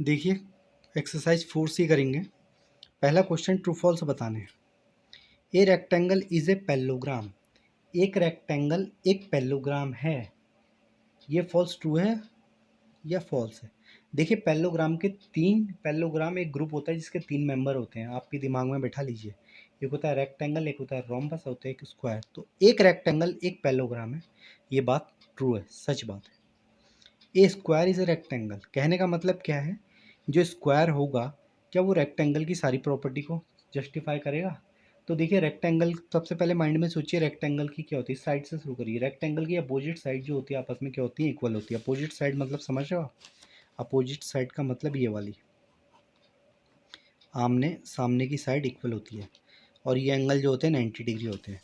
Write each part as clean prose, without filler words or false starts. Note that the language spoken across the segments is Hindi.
देखिए एक्सरसाइज 4C करेंगे। पहला क्वेश्चन ट्रू फॉल्स बताने हैं। A rectangle is a parallelogram. एक रेक्टेंगल एक पैरेललोग्राम है। ये फॉल्स ट्रू है या फॉल्स है? देखिए पैरेललोग्राम के तीन पैरेललोग्राम एक ग्रुप होता है जिसके तीन मेंबर होते हैं। आपके दिमाग में बैठा लीजिए। एक होता है रेक्टेंगल, एक होता है रोम्बस, होता है एक स्क्वायर। तो एक रेक्टेंगल एक पैरेललोग्राम है। ये बात ट्रू है, सच बात है। ए स्क्वायर इज ए रेक्टेंगल कहने का मतलब क्या है? जो स्क्वायर होगा क्या वो रेक्टेंगल की सारी प्रॉपर्टी को जस्टिफाई करेगा? तो देखिए रेक्टेंगल, सबसे पहले माइंड में सोचिए रेक्टेंगल की क्या होती है। साइड से शुरू करिए। रेक्टेंगल की अपोजिट साइड जो होती है आपस में क्या होती है? इक्वल होती है। अपोजिट साइड मतलब समझ रहे हो आप? अपोजिट साइड का मतलब ये वाली आमने सामने की साइड इक्वल होती है। और ये एंगल जो होते हैं 90 डिग्री होते हैं।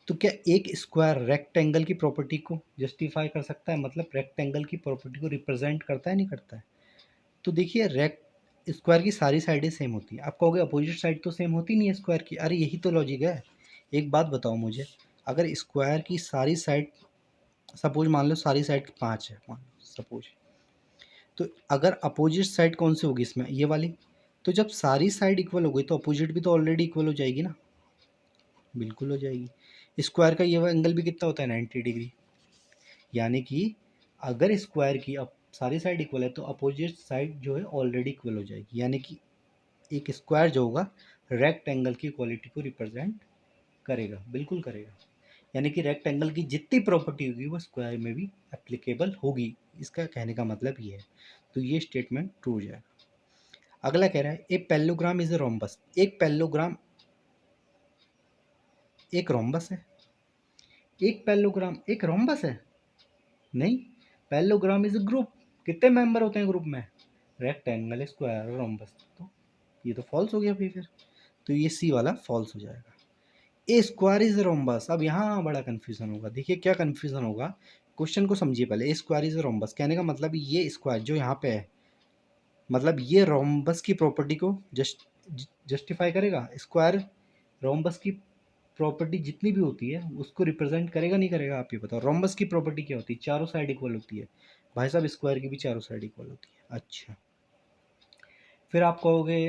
तो क्या एक स्क्वायर रेक्टेंगल की प्रॉपर्टी को जस्टिफाई कर सकता है? मतलब रेक्टेंगल की प्रॉपर्टी को रिप्रेजेंट करता है, नहीं करता है? तो देखिए स्क्वायर की सारी साइडें सेम होती है। आप कहोगे अपोजिट साइड तो सेम होती नहीं है स्क्वायर की। अरे यही तो लॉजिक है। एक बात बताओ मुझे, अगर स्क्वायर की सारी साइड, सपोज मान लो सारी साइड 5 है, मान लो सपोज, तो अगर अपोजिट साइड कौन सी होगी इसमें? ये वाली। तो जब सारी साइड इक्वल हो गई तो अपोजिट भी तो ऑलरेडी इक्वल हो जाएगी ना। बिल्कुल हो जाएगी। स्क्वायर का ये एंगल भी कितना होता है? 90 डिग्री। यानी कि अगर स्क्वायर की अब सारी साइड इक्वल है तो अपोजिट साइड जो है ऑलरेडी इक्वल हो जाएगी। यानी कि एक स्क्वायर जो होगा रेक्टेंगल की क्वालिटी को रिप्रेजेंट करेगा, बिल्कुल करेगा। यानी कि रेक्टेंगल की जितनी प्रॉपर्टी होगी वो स्क्वायर में भी एप्लीकेबल होगी। इसका कहने का मतलब ये है। तो ये स्टेटमेंट ट्रू हो जाएगा। अगला कह रहा है a parallelogram is a rhombus. एक पैरेललोग्राम एक रोम्बस है। एक पैरेललोग्राम एक रोम्बस है? नहीं, पैरेललोग्राम इज ए ग्रुप। कितने मेंबर होते हैं ग्रुप में? रेक्टेंगल, स्क्वायर और रोम्बस। तो ये तो फॉल्स हो गया फिर। तो ये सी वाला फॉल्स हो जाएगा। ए स्क्वायर इज रोम्बस। अब यहाँ बड़ा कन्फ्यूजन होगा। देखिए क्या कन्फ्यूजन होगा, क्वेश्चन को समझिए पहले। ए स्क्वायर इज रोम्बस कहने का मतलब ये स्क्वायर जो यहाँ पे है, मतलब ये रोम्बस की प्रॉपर्टी को जस्टिफाई करेगा। स्क्वायर रोम्बस की प्रॉपर्टी जितनी भी होती है उसको रिप्रेजेंट करेगा, नहीं करेगा? आप ये बताओ। रोम्बस की प्रॉपर्टी क्या होती है? चारों साइड इक्वल होती है। भाई साहब स्क्वायर की भी चारों साइड इक्वल होती है। अच्छा, फिर आप कहोगे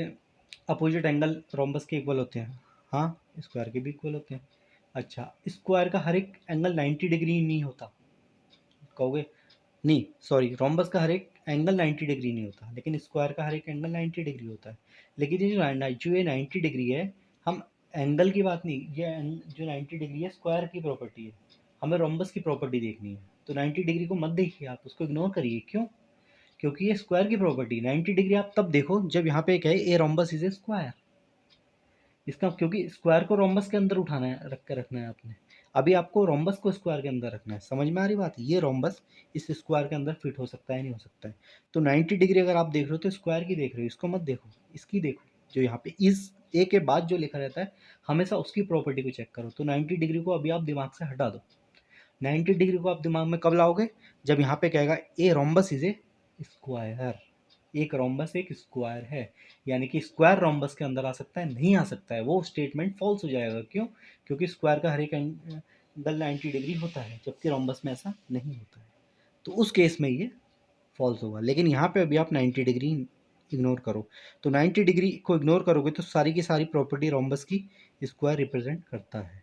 अपोजिट एंगल रोम्बस के इक्वल होते हैं। हाँ, स्क्वायर के भी इक्वल होते हैं। अच्छा, स्क्वायर का हर एक एंगल 90 डिग्री नहीं होता? कहोगे नहीं, सॉरी, रोम्बस का हर एक एंगल 90 डिग्री नहीं होता, लेकिन स्क्वायर का हर एक एंगल 90 डिग्री होता है। लेकिन ये 90 डिग्री है, हम एंगल की बात नहीं, जो 90 डिग्री है स्क्वायर की प्रॉपर्टी है। हमें रोम्बस की प्रॉपर्टी देखनी है। तो 90 डिग्री को मत देखिए, आप उसको इग्नोर करिए। क्यों? क्योंकि ये स्क्वायर की प्रॉपर्टी 90 डिग्री आप तब देखो जब यहाँ पे एक है a rhombus is a square. इसका क्योंकि स्क्वायर को रोम्बस के अंदर उठाना है, रख कर रखना है आपने। अभी आपको रोम्बस को स्क्वायर के अंदर रखना है। समझ में आ रही बात? ये रोम्बस इस स्क्वायर के अंदर फिट हो सकता है, नहीं हो सकता है? तो 90 डिग्री अगर आप देख रहे हो तो स्क्वायर की देख रहे हो, इसको मत देखो, इसकी देखो। जो यहाँ पे इस ए के बाद जो लिखा रहता है हमेशा उसकी प्रॉपर्टी को चेक करो। तो 90 डिग्री को अभी आप दिमाग से हटा दो। 90 डिग्री को आप दिमाग में कब लाओगे? जब यहाँ पे कहेगा a rhombus is a square. एक रोम्बस एक स्क्वायर है, यानी कि स्क्वायर रोम्बस के अंदर आ सकता है? नहीं आ सकता है। वो स्टेटमेंट फॉल्स हो जाएगा। क्यों? क्योंकि स्क्वायर का हर एक एंगल 90 डिग्री होता है, जबकि रोम्बस में ऐसा नहीं होता है। तो उस केस में ये फॉल्स होगा। लेकिन यहाँ पे अभी आप 90 डिग्री इग्नोर करो। तो 90 डिग्री को इग्नोर करोगे तो सारी की सारी प्रॉपर्टी रोम्बस की स्क्वायर रिप्रेजेंट करता है।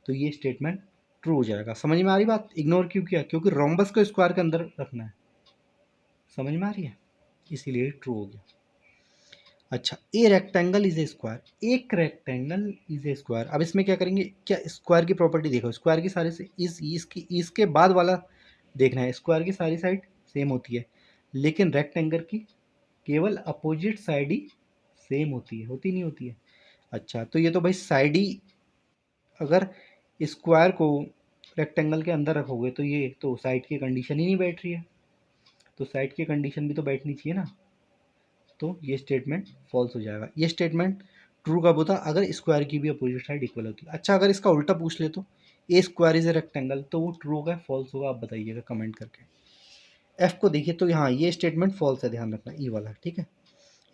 तो ये स्टेटमेंट ट्रू हो जाएगा। समझ में आ रही बात? इग्नोर क्यों किया? क्योंकि रोम्बस को स्क्वायर के अंदर रखना है। समझ में आ रही है? इसीलिए ट्रू हो गया। अच्छा, a rectangle is a square. एक रेक्टेंगल इज ए स्क्वायर। अब इसमें क्या करेंगे? क्या स्क्वायर की प्रॉपर्टी देखो। स्क्वायर की सारी से इसके बाद वाला देखना है। स्क्वायर की सारी साइड सेम होती है, लेकिन रेक्टेंगल की केवल अपोजिट साइड ही सेम होती है। होती नहीं होती है? अच्छा, तो ये तो भाई साइड ही, अगर स्क्वायर को रेक्टेंगल के अंदर रखोगे तो ये तो साइड की कंडीशन ही नहीं बैठ रही है। तो साइड की कंडीशन भी तो बैठनी चाहिए ना। तो ये स्टेटमेंट फॉल्स हो जाएगा। ये स्टेटमेंट ट्रू कब होता? अगर स्क्वायर की भी अपोजिट साइड इक्वल होती है। अच्छा, अगर इसका उल्टा पूछ ले तो ए स्क्वायर इज ए रेक्टेंगल, तो वो ट्रू होगा फॉल्स होगा? आप बताइएगा कमेंट करके। एफ को देखिए तो यहाँ ये स्टेटमेंट फॉल्स है, ध्यान रखना, ई वाला, ठीक है।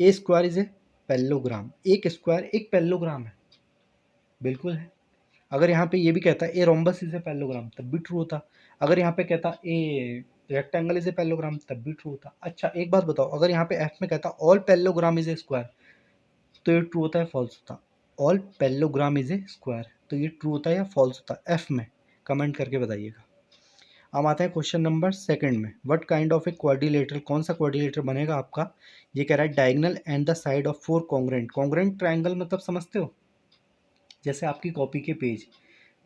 ए स्क्वायर इज ए पैरेललोग्राम। एक स्क्वायर एक पैरेललोग्राम है, बिल्कुल है। अगर यहाँ पे ये भी कहता है a rhombus is a parallelogram, तब भी ट्रू होता। अगर यहाँ पे कहता a rectangle is a parallelogram, तब भी ट्रू होता। अच्छा एक बात बताओ, अगर यहाँ पे एफ में कहता all parallelogram is a square, तो ये ट्रू होता है फॉल्स होता? All parallelogram is a square, तो ये ट्रू होता है या फॉल्स होता है एफ में? कमेंट करके बताइएगा। अब आते हैं क्वेश्चन नंबर सेकंड में। What kind of a quadrilateral, कौन सा क्वाड्रिलेटर बनेगा आपका? ये कह रहा है diagonal and the side of four congruent. Congruent triangle मतलब समझते हो? जैसे आपकी कॉपी के पेज,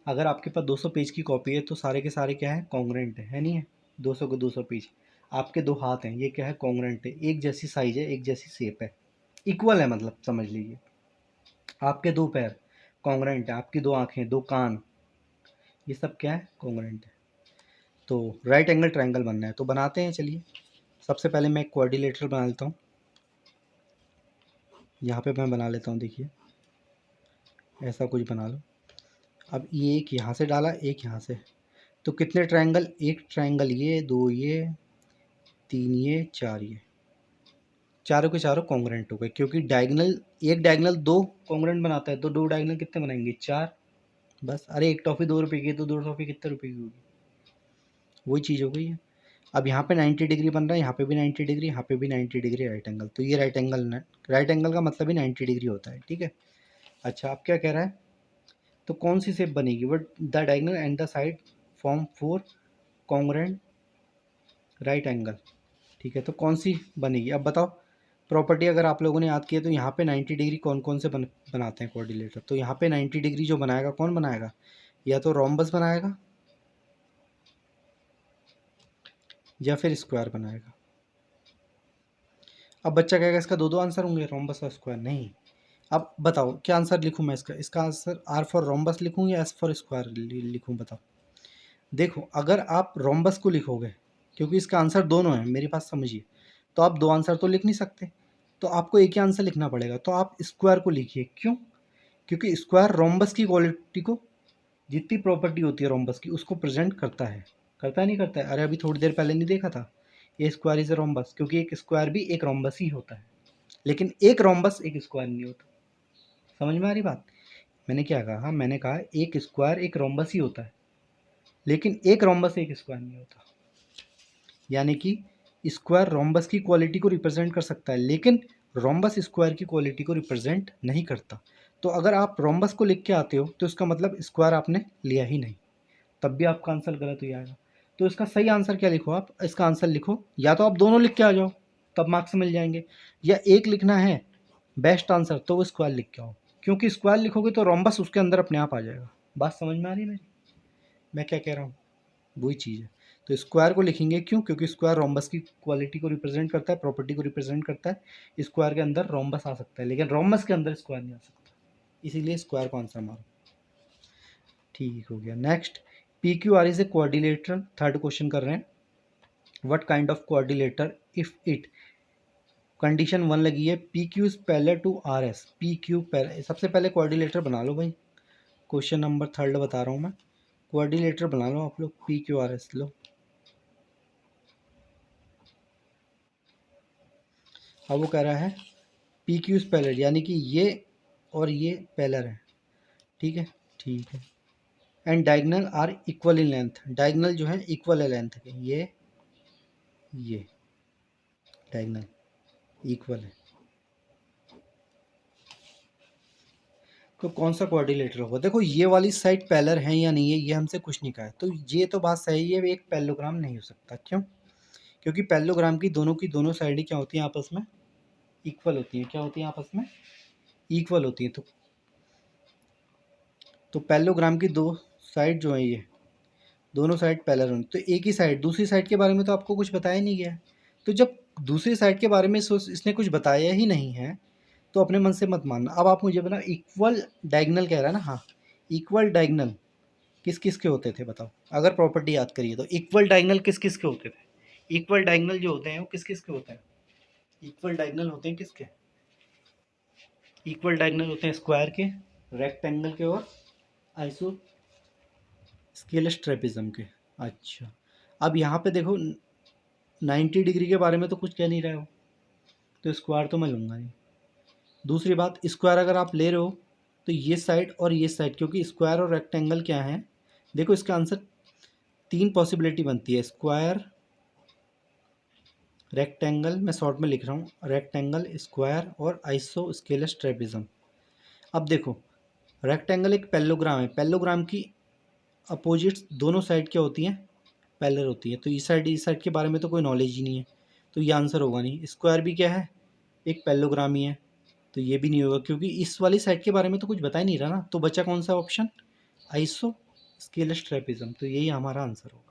अगर आपके पास 200 पेज की कॉपी है तो सारे के सारे क्या है? कॉन्ग्रेंट है नहीं है? 200 के 200 पेज। आपके दो हाथ हैं, ये क्या है? कॉन्ग्रेंट है, एक जैसी साइज है, एक जैसी शेप है, इक्वल है, मतलब समझ लीजिए। आपके दो पैर कॉन्ग्रेंट है, आपकी दो आंखें, दो कान, ये सब क्या है? कॉन्ग्रेंट है। तो राइट एंगल ट्रायंगल बनना है तो बनाते हैं, चलिए। सबसे पहले मैं एक क्वाड्रिलेटरल बना लेता हूँ। यहाँ पे मैं बना लेता हूँ, देखिए ऐसा कुछ बना लो। अब ये एक यहाँ से डाला, एक यहाँ से, तो कितने ट्रायंगल? एक ट्रायंगल ये, दो ये, तीन ये, चार ये, चारों के चारों कॉन्ग्रेंट हो गए, क्योंकि डायगोनल, एक डायगोनल दो कॉन्ग्रेंट बनाता है, तो दो डायगोनल कितने बनाएंगे? चार। बस। अरे एक टॉफ़ी 2 रुपये की है तो 2 टॉफ़ी कितने रुपए की होगी? वही चीज़ हो गई है। अब यहाँ पे 90 डिग्री बन रहा है, यहाँ पे भी 90 डिग्री, यहाँ पे भी 90 डिग्री राइट एंगल, तो ये राइट एंगल, राइट एंगल का मतलब ही 90 डिग्री होता है, ठीक है। अच्छा अब क्या कह रहा है? तो कौन सी शेप बनेगी? What the diagonal and the side form four congruent right angle, ठीक है। तो कौन सी बनेगी अब बताओ? प्रॉपर्टी अगर आप लोगों ने याद किया तो यहाँ पे 90 डिग्री कौन कौन से बनाते हैं कोऑर्डिनेटर? तो यहाँ पे 90 डिग्री जो बनाएगा, कौन बनाएगा? या तो रोम्बस बनाएगा या फिर स्क्वायर बनाएगा। अब बच्चा कहेगा इसका दो दो आंसर होंगे, रोम्बस और स्क्वायर। नहीं। अब बताओ क्या आंसर लिखूँ मैं इसका? इसका आंसर आर फॉर रोम्बस लिखूँ या एस फॉर स्क्वायर लिखूँ? बताओ। देखो अगर आप रोम्बस को लिखोगे, क्योंकि इसका आंसर दोनों है, मेरी बात समझिए, तो आप दो आंसर तो लिख नहीं सकते, तो आपको एक ही आंसर लिखना पड़ेगा। तो आप स्क्वायर को लिखिए। क्यों? क्योंकि स्क्वायर रोम्बस की क्वालिटी को, जितनी प्रॉपर्टी होती है रोम्बस की, उसको प्रेजेंट करता है। करता है नहीं करता है? अरे अभी थोड़ी देर पहले नहीं देखा था, ये स्क्वायर इज ए रोम्बस, क्योंकि एक स्क्वायर भी एक रोम्बस ही होता है, लेकिन एक रोम्बस एक स्क्वायर नहीं होता। समझ में आ रही बात? मैंने क्या कहा? मैंने कहा एक स्क्वायर एक रोम्बस ही होता है, लेकिन एक रोम्बस एक स्क्वायर नहीं होता। यानी कि स्क्वायर रोम्बस की क्वालिटी को रिप्रेजेंट कर सकता है, लेकिन रोम्बस स्क्वायर की क्वालिटी को रिप्रेजेंट नहीं करता। तो अगर आप रोम्बस को लिख के आते हो तो इसका मतलब स्क्वायर आपने लिया ही नहीं, तब भी आपका आंसर गलत हो जाएगा। तो इसका सही आंसर क्या लिखो आप? इसका आंसर लिखो, या तो आप दोनों लिख के आ जाओ तब मार्क्स मिल जाएंगे, या एक लिखना है बेस्ट आंसर तो वो स्क्वायर लिख के आओ, क्योंकि स्क्वायर लिखोगे तो रोम्बस उसके अंदर अपने आप आ जाएगा। बात समझ में आ रही है मेरी? मैं क्या कह रहा हूँ? वही चीज़ है। तो स्क्वायर को लिखेंगे क्यों? क्योंकि स्क्वायर रोम्बस की क्वालिटी को रिप्रेजेंट करता है, प्रॉपर्टी को रिप्रेजेंट करता है। स्क्वायर के अंदर रोम्बस आ सकता है, लेकिन रोम्बस के अंदर स्क्वायर नहीं आ सकता, इसीलिए स्क्वायर को आंसर मारो। ठीक हो गया। Next, P Q R is a coordinator. Third question कर रहे हैं। What kind of coordinator if it, condition 1 लगी है, P Q is parallel to R S. P Q सबसे पहले कोऑर्डिनेटर बना लो भाई, क्वेश्चन नंबर थर्ड बता रहा हूँ मैं। कोऑर्डिनेटर बना लो आप लोग, पी क्यू आर एस लो। अब वो कह रहा है पी क्यू इज पैरेलल, यानी कि ये और ये पैरेलल है, ठीक है। ठीक है। And diagonal are equal in length, diagonal जो है इक्वल है लेंथ के, ये डायगोनल इक्वल है। तो कौन सा कोऑर्डिनेटर होगा? देखो ये वाली साइड पैरेलल है या नहीं है, ये हमसे कुछ नहीं कहा है, तो ये तो बात सही है, एक पैरेललोग्राम नहीं हो सकता। क्यों? क्योंकि पैरेललोग्राम की दोनों साइडें क्या होती हैं आपस में? इक्वल होती हैं। क्या होती हैं आपस में? इक्वल होती हैं। तो पैरेललोग्राम की दो साइड जो है, ये दोनों साइड पैरेलल होंगी, तो एक ही साइड, दूसरी साइड के बारे में तो आपको कुछ बताया नहीं गया है। तो जब दूसरी साइड के बारे में इसने कुछ बताया ही नहीं है, तो अपने मन से मत मानना। अब आप मुझे बताओ, इक्वल डायगोनल कह रहा है ना? हाँ, इक्वल डायगोनल किस किस के होते थे बताओ? अगर प्रॉपर्टी याद करिए तो इक्वल डायगोनल किस किस के होते थे? इक्वल डायगोनल जो होते हैं वो किस किस के होते हैं? इक्वल डायगोनल होते हैं किसके? इक्वल डायगोनल होते हैं स्क्वायर के, रेक्टेंगल के और आइसो स्केलस ट्रेपेजियम के। अच्छा, अब यहाँ पे देखो 90 डिग्री के बारे में तो कुछ कह नहीं रहे हो, तो स्क्वायर तो मैं लूँगा नहीं। दूसरी बात, स्क्वायर अगर आप ले रहे हो तो ये साइड और ये साइड, क्योंकि स्क्वायर और रेक्टेंगल क्या है? देखो इसका आंसर तीन पॉसिबिलिटी बनती है, स्क्वायर, रेक्टेंगल मैं शॉर्ट में लिख रहा हूँ, रेक्टेंगल, स्क्वायर और आइसोस्केलस ट्रेपेजिज्म। अब देखो, रेक्टेंगल एक पैरेललोग्राम है, पैरेललोग्राम की अपोजिट्स दोनों साइड क्या होती हैं, पैरेलल होती है। तो इस साइड के बारे में तो कोई नॉलेज ही नहीं है, तो ये आंसर होगा नहीं। स्क्वायर भी क्या है, एक पैरेललोग्राम ही है, तो ये भी नहीं होगा क्योंकि इस वाली साइड के बारे में तो कुछ बता ही नहीं रहा ना। तो बचा कौन सा ऑप्शन, आइसोस्केलस ट्रेपेजिज्म। तो यही हमारा आंसर होगा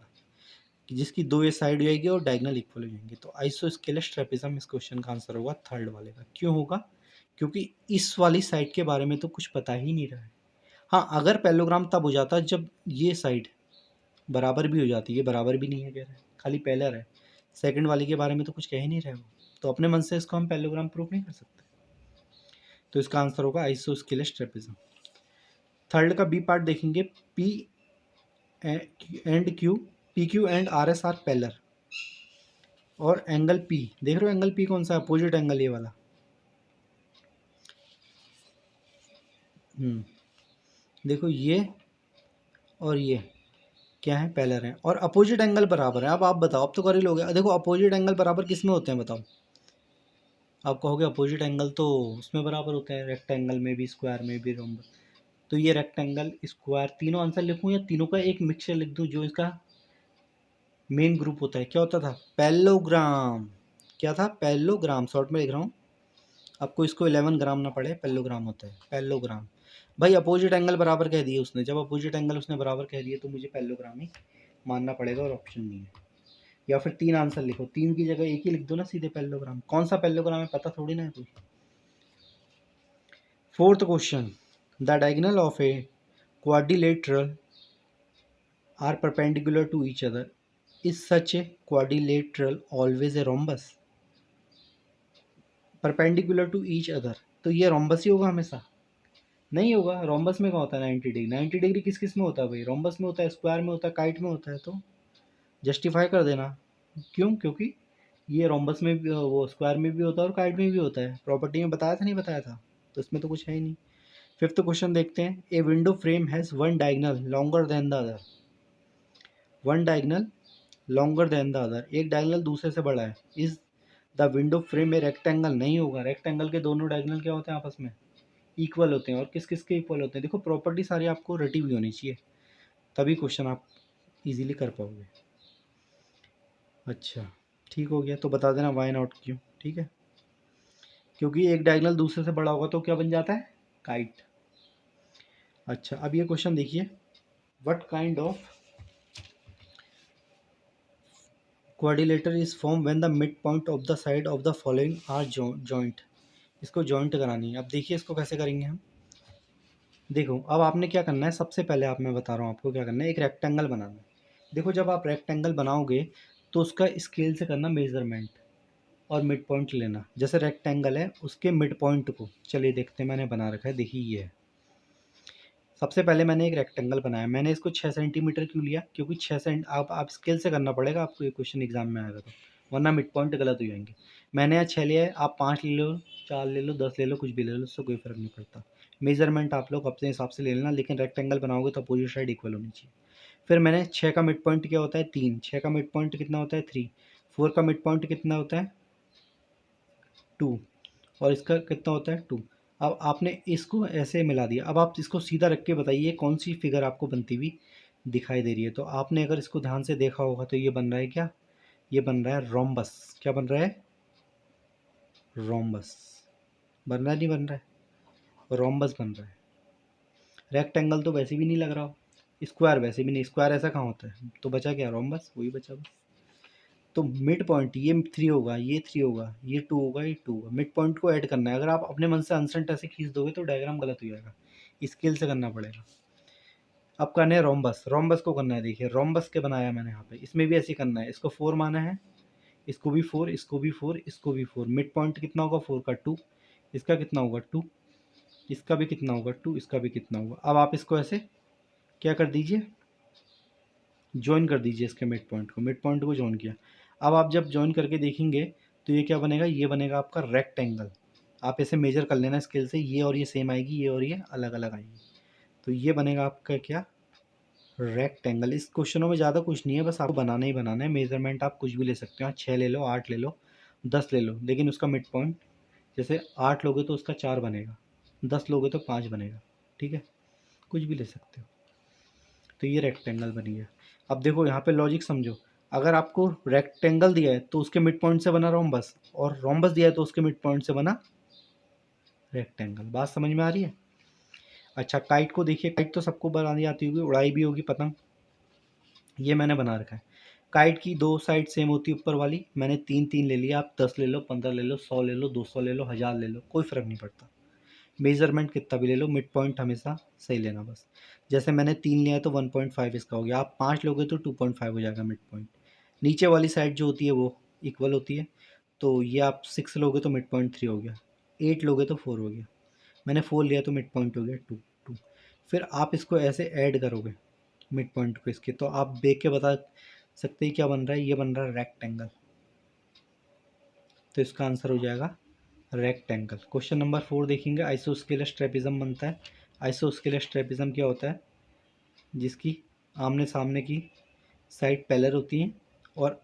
कि जिसकी दो ये साइड हो जाएगी और डायगोनल इक्वल हो जाएंगे। तो आइसोस्केलस ट्रेपेजिज्म इस क्वेश्चन का आंसर होगा थर्ड वाले का। क्यों होगा, क्योंकि इस वाली साइड के बारे में तो कुछ पता ही नहीं रहा है। हाँ, अगर पैरेललोग्राम तब हो जाता जब ये साइड बराबर भी हो जाती है, बराबर भी नहीं है कह रहे हैं, खाली पैलर है, सेकंड वाली के बारे में तो कुछ कह ही नहीं रहे वो, तो अपने मन से इसको हम पैरेललोग्राम प्रूफ नहीं कर सकते। तो इसका आंसर होगा आइसोस्केलस ट्रेपेजिज्म। थर्ड का बी पार्ट देखेंगे, P and Q, P Q and R S R parallel और एंगल पी, देख रहे हो एंगल पी कौन सा, अपोजिट एंगल ये वाला। देखो ये और ये क्या है, पैरेलल है और अपोजिट एंगल बराबर है। अब आप बताओ, अब तो कर ही लोगे। देखो अपोजिट एंगल बराबर किस में होते हैं बताओ, आप कहोगे अपोजिट एंगल तो उसमें बराबर होते हैं, रेक्टेंगल में भी, स्क्वायर में भी, रोम्बस। तो ये रेक्टेंगल, स्क्वायर, तीनों आंसर लिखूं या तीनों का एक मिक्सचर लिख दूं, जो इसका मेन ग्रुप होता है, क्या होता था, पैरेललोग्राम। क्या था, पैरेललोग्राम, शॉर्ट में लिख रहा हूँ, आपको इसको 11 ग्राम ना पड़े, पैरेललोग्राम होता है, पैरेललोग्राम। भाई अपोजिट एंगल बराबर कह दिए उसने, जब अपोजिट एंगल उसने बराबर कह दिए तो मुझे पैरेललोग्राम ही मानना पड़ेगा और ऑप्शन नहीं है। या फिर तीन आंसर लिखो, तीन की जगह एक ही लिख दो ना सीधे, पैरेललोग्राम। कौन सा पैरेललोग्राम है पता थोड़ी ना है कोई। Fourth question, the diagonal of A quadrilateral are perpendicular to each other. Is such a quadrilateral always a rhombus? Perpendicular to each other, तो ये रोम्बस ही होगा हमेशा, नहीं होगा। रोम्बस में क्या होता है 90 डिग्री, 90 डिग्री किस किस में होता है भाई, रोम्बस में होता है, स्क्वायर में होता है, काइट में होता है। तो जस्टिफाई कर देना, क्यों, क्योंकि ये रोम्बस में भी, वो स्क्वायर में भी होता है और काइट में भी होता है। प्रॉपर्टी में बताया था नहीं बताया था, तो इसमें तो कुछ है ही नहीं। फिफ्थ क्वेश्चन देखते हैं, a window frame has one diagonal longer than the other, one diagonal longer than the other, एक डायगोनल दूसरे से बड़ा है। इज द विंडो फ्रेम में रेक्टेंगल, नहीं होगा, रेक्टेंगल के दोनों डायगोनल क्या होते हैं आपस में, इक्वल होते हैं। और किस किस के इक्वल होते हैं, देखो प्रॉपर्टी सारी आपको रटी हुई होनी चाहिए, तभी क्वेश्चन आप इजीली कर पाओगे। अच्छा ठीक हो गया, तो बता देना वाई नॉट क्यों, ठीक है, क्योंकि एक डायगोनल दूसरे से बड़ा होगा तो क्या बन जाता है, काइट। अच्छा अब ये क्वेश्चन देखिए, what kind of quadrilateral is form when the mid point of the side of the following are joint. इसको जॉइंट करानी है। अब देखिए इसको कैसे करेंगे हम, देखो अब आपने क्या करना है, सबसे पहले आप, मैं बता रहा हूँ आपको क्या करना है, एक रेक्टेंगल बनाना है। देखो जब आप रेक्टेंगल बनाओगे तो उसका स्केल से करना मेजरमेंट और मिड पॉइंट लेना। जैसे रेक्टेंगल है उसके मिड पॉइंट को, चलिए देखते हैं, मैंने बना रखा है, देखिए ये है। सबसे पहले मैंने एक रेक्टेंगल बनाया, मैंने इसको 6 सेंटीमीटर क्यों लिया, क्योंकि 6 सेंट आप स्केल से करना पड़ेगा आपको, ये क्वेश्चन एग्जाम में आएगा तो, वरना मिड पॉइंट गलत हो जाएंगे। मैंने यहाँ 6 लिया है, आप 5 ले लो, 4 ले लो, 10 ले लो, कुछ भी ले लो, उससे कोई फ़र्क नहीं पड़ता। मेजरमेंट आप लोग अपने हिसाब से ले लेना, लेकिन रेक्टेंगल बनाओगे तो अपोजिट साइड इक्वल होनी चाहिए। फिर मैंने 6 का मिड पॉइंट क्या होता है, 3, 6 का मिड पॉइंट कितना होता है, 3, 4 का मिड पॉइंट कितना होता है, 2, और इसका कितना होता है, 2। अब आपने इसको ऐसे मिला दिया। अब आप इसको सीधा रख के बताइए कौन सी फिगर आपको बनती हुई दिखाई दे रही है। तो आपने अगर इसको ध्यान से देखा होगा तो ये बन रहा है क्या, ये बन रहा है रोम्बस। क्या बन रहा है, रोम्बस। बन रहा है नहीं बन रहा है, रोम्बस बन रहा है। रेक्टेंगल तो वैसे भी नहीं लग रहा हो, स्क्वायर वैसे भी नहीं, स्क्वायर ऐसा कहाँ होता है, तो बचा क्या, रोम्बस, वही बचा बस। तो मिड पॉइंट ये 3 होगा, ये 3 होगा, ये 2 होगा, ये 2 होगा, मिड पॉइंट को ऐड करना है। अगर आप अपने मन से अनसेंट ऐसे खींच दोगे तो डायग्राम गलत हो जाएगा, स्केल से करना पड़ेगा। अब करना है रोम्बस, रोम्बस को करना है, देखिए रोम्बस के बनाया मैंने यहाँ पे, इसमें भी ऐसे करना है, इसको 4 माना है, इसको भी 4, इसको भी 4, इसको भी 4, मिड पॉइंट कितना होगा 4 का 2, इसका कितना होगा 2, इसका भी कितना होगा 2, इसका भी कितना होगा। अब आप इसको ऐसे क्या कर दीजिए, ज्वाइन कर दीजिए इसके मिड पॉइंट को, मिड पॉइंट को ज्वाइन किया। अब आप जब ज्वाइन करके देखेंगे तो ये क्या बनेगा, ये बनेगा आपका रेक्टेंगल। आप ऐसे मेजर कर लेना स्केल से, ये और ये सेम आएगी, ये और ये अलग अलग आएगी, तो ये बनेगा आपका क्या, रेक्टेंगल। इस क्वेश्चनों में ज़्यादा कुछ नहीं है, बस आपको बनाना ही बनाना है। मेजरमेंट आप कुछ भी ले सकते हो, 6 ले लो, 8 ले लो, 10 ले लो, लेकिन उसका मिड पॉइंट जैसे 8 लोगे तो उसका 4 बनेगा, 10 लोगे तो 5 बनेगा, ठीक है, कुछ भी ले सकते हो। तो ये रेक्टेंगल बन गया। अब देखो यहाँ पे लॉजिक समझो, अगर आपको रेक्टेंगल दिया है तो उसके मिड पॉइंट से बना रोम्बस, और रोम्बस दिया है तो उसके मिड पॉइंट से बना रेक्टेंगल। बात समझ में आ रही है? अच्छा, काइट को देखिए, काइट तो सबको बनानी आती होगी, उड़ाई भी होगी पतंग। ये मैंने बना रखा है। काइट की दो साइड सेम होती है ऊपर वाली, मैंने तीन तीन ले लिया, आप 10 ले लो, 15 ले लो, 100 ले लो, 200 ले लो, 1000 ले लो, कोई फ़र्क नहीं पड़ता। मेजरमेंट कितना भी ले लो, मिड पॉइंट हमेशा सही लेना बस। जैसे मैंने 3 लिया है तो 1.5 इसका हो गया, आप 5 लोगे तो 2.5 हो जाएगा मिड पॉइंट। नीचे वाली साइड जो होती है वो इक्वल होती है, तो ये आप 6 लोगे तो मिड पॉइंट 3 हो गया, 8 लोगे तो 4 हो गया, मैंने 4 लिया तो मिड पॉइंट हो गया 2। फिर आप इसको ऐसे ऐड करोगे मिड पॉइंट को इसके, तो आप देख के बता सकते हैं क्या बन रहा है, ये बन रहा है रेक्टेंगल। तो इसका आंसर हो जाएगा रेक्टेंगल। क्वेश्चन नंबर 4 देखेंगे, आइसोस्केलस ट्रेपिज्म बनता है। आइसोस्केलस ट्रेपिज्म क्या होता है? जिसकी आमने सामने की साइड पैरेलल होती है और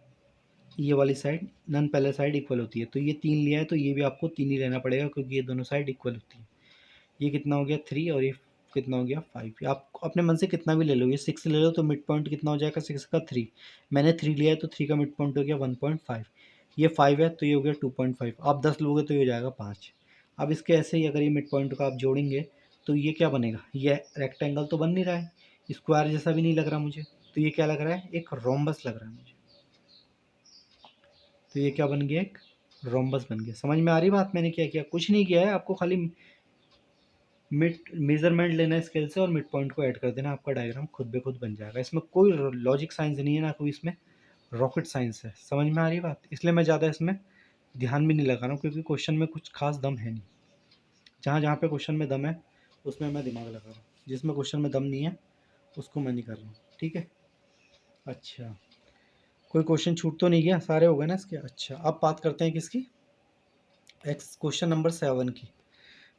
ये वाली side non parallel side equal होती है। तो ये 3 लिया है तो ये भी आपको 3 ही लेना पड़ेगा, क्योंकि ये दोनों साइड इक्वल होती है। ये कितना हो गया 3, और ये कितना हो गया 5। आप अपने मन से कितना भी ले लो, ये 6 ले लो तो मिड पॉइंट कितना हो जाएगा 6 का 3। मैंने 3 लिया है तो 3 का मिड पॉइंट हो गया 1.5। ये 5 है तो ये हो गया 2.5, आप 10 लोगे तो ये हो जाएगा 5। अब इसके ऐसे ही अगर ये मिड पॉइंट का आप जोड़ेंगे तो ये क्या बनेगा, ये रेक्टेंगल तो बन नहीं रहा है, स्क्वायर जैसा भी नहीं लग रहा मुझे, तो ये क्या लग रहा है, एक रोम्बस लग रहा है मुझे। तो ये क्या बन गया, एक रोम्बस बन गया। समझ में आ रही बात? मैंने क्या किया, कुछ नहीं किया है, आपको खाली मिड मेजरमेंट लेना है स्केल से और मिड पॉइंट को ऐड कर देना, आपका डायग्राम खुद ब खुद बन जाएगा। इसमें कोई लॉजिक साइंस नहीं है, ना कोई इसमें रॉकेट साइंस है। समझ में आ रही बात? इसलिए मैं ज़्यादा इसमें ध्यान भी नहीं लगा रहा हूँ, क्योंकि क्वेश्चन में कुछ खास दम है नहीं। जहाँ जहाँ पे क्वेश्चन में दम है उसमें मैं दिमाग लगा रहा हूँ, जिसमें क्वेश्चन में दम नहीं है उसको मैं नहीं कर रहा हूँ, ठीक है। अच्छा, कोई क्वेश्चन छूट तो नहीं गया, सारे हो गए ना इसके? अच्छा, अब बात करते हैं किसकी, एक्स क्वेश्चन नंबर 7 की।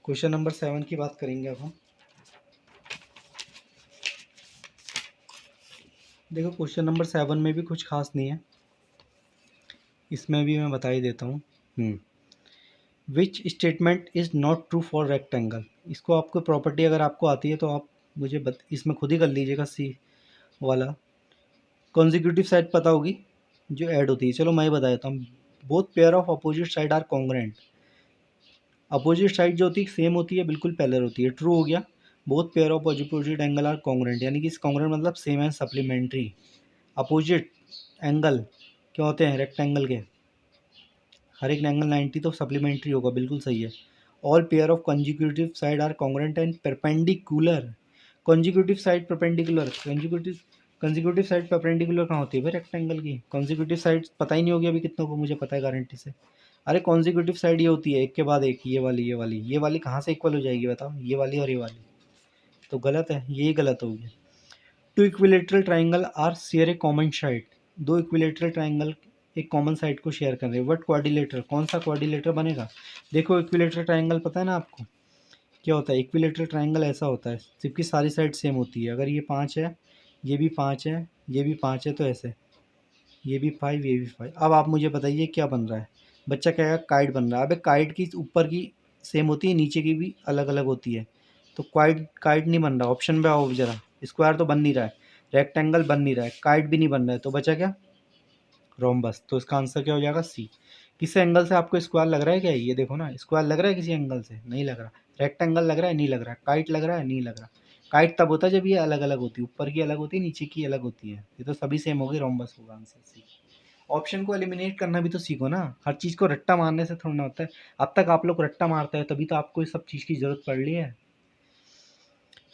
क्वेश्चन नंबर 7 की बात करेंगे अब हम। देखो, क्वेश्चन नंबर 7 में भी कुछ खास नहीं है, इसमें भी मैं बता ही देता हूँ। Which statement is not true for rectangle. इसको आपको प्रॉपर्टी अगर आपको आती है तो आप मुझे इसमें खुद ही कर लीजिएगा। सी वाला कॉन्जिक्यूटिव साइड पता होगी जो ऐड होती है, चलो मैं ही बता देता हूँ। Both pair of opposite side are congruent. Opposite side जो होती है सेम होती है, बिल्कुल पैरेलल होती है, ट्रू हो गया। Both pair of opposite angle are congruent, यानी कि कॉन्ग्रेंट मतलब same and supplementary. Opposite angle क्या होते हैं रेक्टेंगल के, हर एक एंगल 90 तो सप्लीमेंट्री होगा, बिल्कुल सही है। All pair of consecutive side are congruent and perpendicular. Consecutive side perpendicular, consecutive side perpendicular कहाँ होती है भाई रेक्टेंगल की? कंजिक्यूटिव साइड पता ही नहीं होगी अभी कितनों को, मुझे पता है गारंटी से। अरे कंजिक्यूटिव साइड ये होती है एक के बाद एक, ये वाली ये वाली ये वाली कहाँ से इक्वल हो जाएगी बताओ, ये वाली और ये वाली, तो गलत है, यही गलत हो गया। Two equilateral triangle are share a common side. दो इक्विलेटरल ट्राइंगल एक कॉमन साइड को शेयर कर रहे हैं, वट क्वाड्रिलेटर, कौन सा क्वाड्रिलेटर बनेगा? देखो, इक्विलेटरल ट्राइंगल पता है ना आपको क्या होता है? इक्विलेटरल ट्राइंगल ऐसा होता है जबकि सारी साइड सेम होती है, अगर ये 5 है, ये भी 5 है, ये भी 5 है, तो ऐसे ये भी 5, ये भी 5। अब आप मुझे बताइए क्या बन रहा है? बच्चा कहेगा काइट बन रहा है। अबे काइट की ऊपर की सेम होती है, नीचे की भी अलग अलग होती है, तो काइट काइट नहीं बन रहा। ऑप्शन पे आओ जरा, स्क्वायर तो बन नहीं रहा है, रेक्टेंगल बन नहीं रहा है, काइट भी नहीं बन रहा है, तो बचा क्या? रोम्बस। तो इसका आंसर क्या हो जाएगा? सी। किसी एंगल से आपको स्क्वायर लग रहा है क्या? ये देखो ना, स्क्वायर लग रहा है किसी एंगल से? नहीं लग रहा। रेक्टेंगल लग रहा है? नहीं लग रहा। काइट लग रहा है? नहीं लग रहा। काइट तब होता है जब ये अलग अलग होती है, ऊपर की अलग होती है, नीचे की अलग होती है, ये तो सभी सेम होगी, रोम्बस होगा आंसर सी। ऑप्शन को एलिमिनेट करना भी तो सीखो ना, हर चीज़ को रट्टा मारने से थोड़ा ना होता है। अब तक आप लोग रट्टा मारते हैं तभी तो आपको इस सब चीज़ की ज़रूरत पड़ रही है।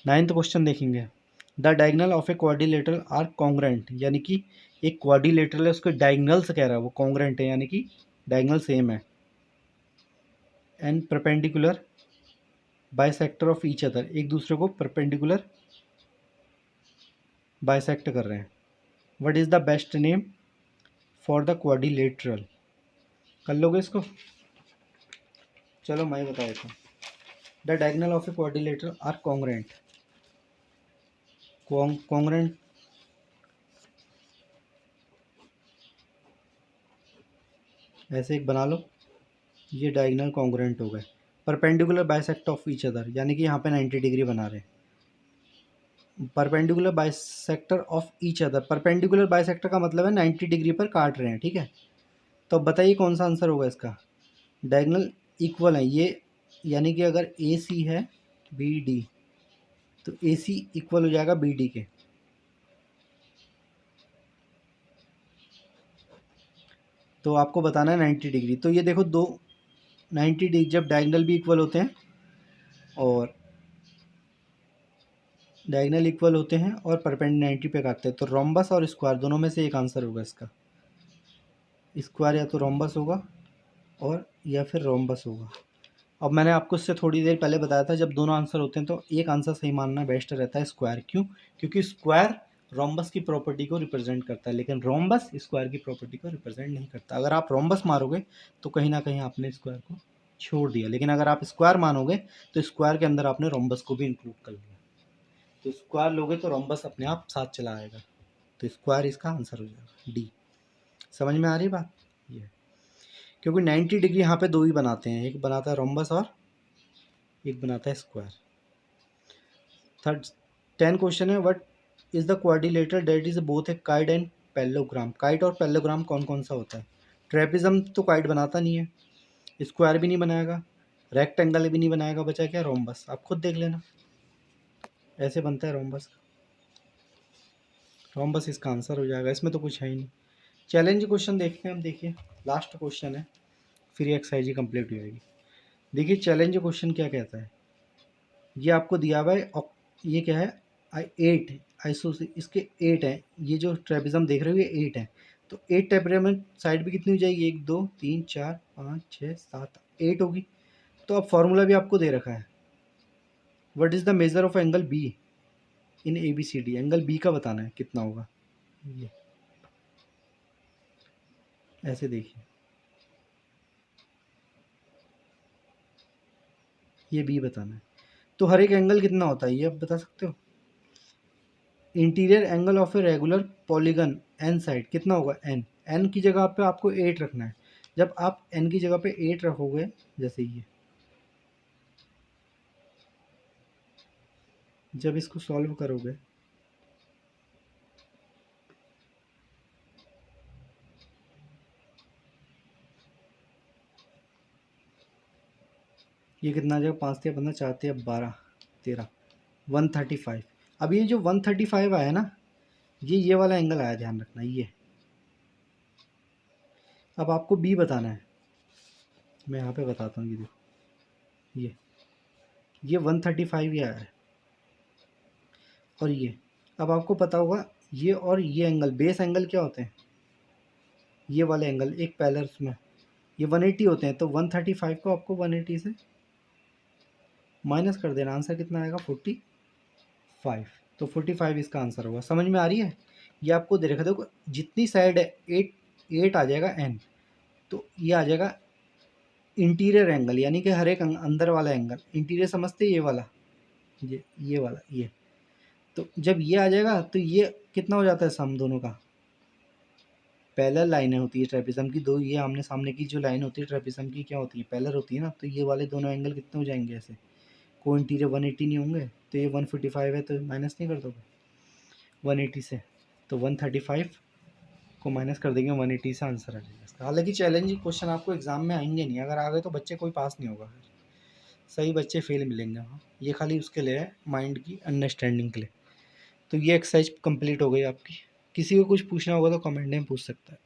9th क्वेश्चन देखेंगे। The diagonal of a quadrilateral are congruent, यानी कि एक क्वाड्रिलेटरल है उसके डायगनल से कह रहा है वो कॉन्ग्रेंट है, यानी कि डायगनल सेम है। And perpendicular bisector of each other, एक दूसरे को परपेंडिकुलर बाइसेक्ट कर रहे हैं। What is the best name for the quadrilateral? कर लोगे इसको? चलो मैं बता देता हूँ। The diagonal of a quadrilateral are congruent. Congruent ऐसे एक बना लो, ये डायगोनल कॉन्ग्रुएंट हो गए। Perpendicular bisect of each other, यानी कि यहाँ पे 90 डिग्री बना रहे हैं। Perpendicular bisector of each other, perpendicular bisector का मतलब है 90 डिग्री पर काट रहे हैं, ठीक है। तो अब बताइए कौन सा आंसर होगा इसका। डायगोनल इक्वल है ये, यानी कि अगर ए सी है बी डी, तो ए सी इक्वल हो जाएगा बी डी के। तो आपको बताना है 90 डिग्री। तो ये देखो दो 90 डिग्री जब डायगोनल भी इक्वल होते हैं और डायगोनल इक्वल होते हैं और परपेंडिकुलर 90 पे काटते हैं, तो रोम्बस और स्क्वायर दोनों में से एक आंसर होगा इसका। स्क्वायर या तो रोम्बस होगा और या फिर रोम्बस होगा। अब मैंने आपको इससे थोड़ी देर पहले बताया था जब दोनों आंसर होते हैं तो एक आंसर सही मानना बेस्ट रहता है स्क्वायर। क्यों? क्योंकि स्क्वायर रोम्बस की प्रॉपर्टी को रिप्रेजेंट करता है, लेकिन रोम्बस स्क्वायर की प्रॉपर्टी को रिप्रेजेंट नहीं करता। अगर आप रोम्बस मारोगे तो कहीं ना कहीं आपने स्क्वायर को छोड़ दिया, लेकिन अगर आप स्क्वायर मानोगे तो स्क्वायर के अंदर आपने रोम्बस को भी इंक्लूड कर लिया। तो स्क्वायर लोगे तो रोम्बस अपने आप साथ चला आएगा, तो स्क्वायर इसका आंसर हो जाएगा डी। समझ में आ रही बात? ये क्योंकि 90 डिग्री यहाँ पे दो ही बनाते हैं, एक बनाता है रोम्बस और एक बनाता है स्क्वायर। थर्ड 10 क्वेश्चन है, what is the quadrilateral that is both A kite and parallelogram. Kite और पैरेललोग्राम कौन कौन सा होता है? ट्रेपिज्म तो काइट बनाता नहीं है, स्क्वायर भी नहीं बनाएगा, रेक्टेंगल भी नहीं बनाएगा, बचा क्या? रोम्बस। आप खुद देख लेना, ऐसे बनता है रोम्बस। रोम्बस इसका आंसर हो जाएगा, इसमें तो कुछ है ही नहीं। चैलेंज क्वेश्चन देखते हैं हम। देखिए लास्ट क्वेश्चन है, फिर ये एक्सरसाइज ही कंप्लीट हो जाएगी। देखिए चैलेंज क्वेश्चन क्या कहता है। ये आपको दिया हुआ है, ये क्या है? 8 आइसो, इसके 8 है। ये जो ट्रेपिज्म देख रहे हो ये 8 है, तो 8 ट्रेपिज्म साइड भी कितनी हो जाएगी? 1 2 3 4 5 6 7 8 होगी। तो अब फॉर्मूला भी आपको दे रखा है, what is the measure of angle B in A B C D. Angle B का बताना है कितना होगा। ये ऐसे देखिए, ये बी बताना है। तो हर एक एंगल कितना होता है ये आप बता सकते हो? Interior angle of a regular polygon N side कितना होगा? एन। एन की जगह पे आपको 8 रखना है। जब आप एन की जगह पे 8 रखोगे, जैसे जब इसको सॉल्व करोगे, ये कितना आ जाएगा? 5 3 15 4 3 12 13 135। अब ये जो 135 आया ना, ये वाला एंगल आया, ध्यान रखना ये। अब आपको बी बताना है, मैं यहाँ पे बताता हूँ। ये देखो ये 135 ही आया है। और ये अब आपको पता होगा, ये और ये एंगल, बेस एंगल क्या होते हैं? ये वाले एंगल एक पैरेलल में ये 180 होते हैं, तो 135 को आपको 180 से माइनस कर देना। आंसर कितना आएगा? 45। तो 45 इसका आंसर होगा। समझ में आ रही है? ये आपको दे रखा, देखो जितनी साइड है 8 8 आ जाएगा एन, तो ये आ जाएगा इंटीरियर एंगल, यानी कि हर एक अंदर वाला एंगल। इंटीरियर समझते ये वाला, ये वाला ये। तो जब ये आ जाएगा तो ये कितना हो जाता है सम दोनों का? पैरेलल लाइनें होती है ट्रेपिज्म की, दो ये आमने सामने की जो लाइन होती है ट्रेपिज्म की क्या होती है? पैरेलल होती है ना। तो ये वाले दोनों एंगल कितने हो जाएंगे? ऐसे को इंटीरियर 180 नहीं होंगे, तो ये 145 है, तो माइनस नहीं कर दोगे 180 से? तो 135 को माइनस कर देंगे 180 से, आंसर आ जाएगा इसका। हालांकि चैलेंजिंग क्वेश्चन आपको एग्जाम में आएंगे नहीं, अगर आ गए तो बच्चे कोई पास नहीं होगा, सही बच्चे फेल मिलेंगे। हाँ, ये खाली उसके लिए है, माइंड की अंडरस्टैंडिंग के लिए। तो ये एक्सरसाइज कंप्लीट हो गई आपकी। किसी को कुछ पूछना होगा तो कमेंट में पूछ सकता है।